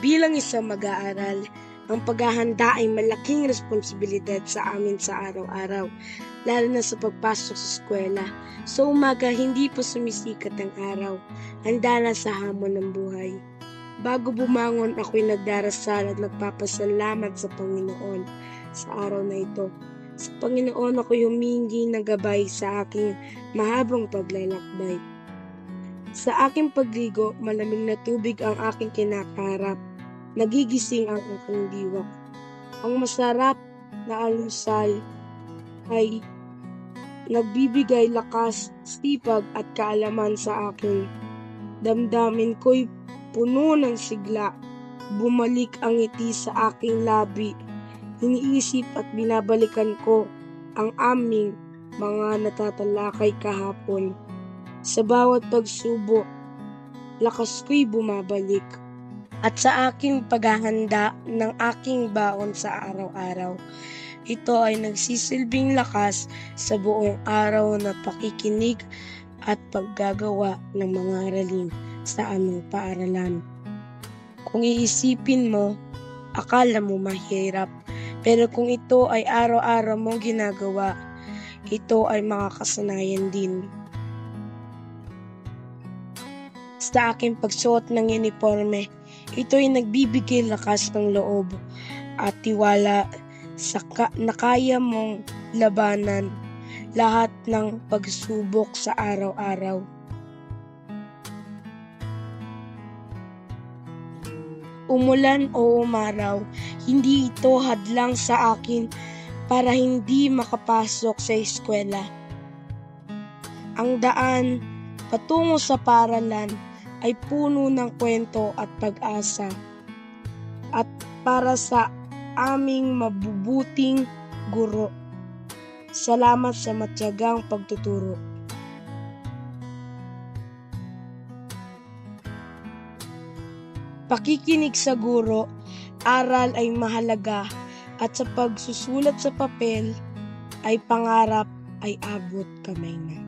Bilang isang mag-aaral, ang paghahanda ay malaking responsibilidad sa amin sa araw-araw, lalo na sa pagpasok sa eskwela. Sa umaga, hindi pa sumisikat ang araw, handa na sa hamon ng buhay. Bago bumangon, ako'y nagdarasal at nagpapasalamat sa Panginoon sa araw na ito. Sa Panginoon ako'y humingi ng gabay sa aking mahabang paglalakbay. Sa aking pagligo, malamig na tubig ang aking kinakaharap. Nagigising ang aking diwa. Ang masarap na almusal ay nagbibigay lakas, sipag at kaalaman sa akin. Damdamin ko'y puno ng sigla. Bumalik ang ngiti sa aking labi. Iniisip at binabalikan ko ang aming mga natatalakay kahapon. Sa bawat pagsubok, lakas ko'y bumabalik. At sa aking paghahanda ng aking baon sa araw-araw, ito ay nagsisilbing lakas sa buong araw na pakikinig at paggagawa ng mga aralin sa aming paaralan. Kung iisipin mo, akala mo mahirap, pero kung ito ay araw-araw mong ginagawa, ito ay makakasanayan din. Sa aking pagsuot ng uniforme, ito ay nagbibigay lakas ng loob at tiwala na kaya mong labanan lahat ng pagsubok sa araw-araw. Umulan o umaraw, hindi ito hadlang sa akin para hindi makapasok sa eskwela. Ang daan patungo sa paaralan ay puno ng kwento at pag-asa. At para sa aming mabubuting guro, salamat sa matiyagang pagtuturo. Pakikinig sa guro, aral ay mahalaga at sa pagsusulat sa papel ay pangarap ay abot kamay na.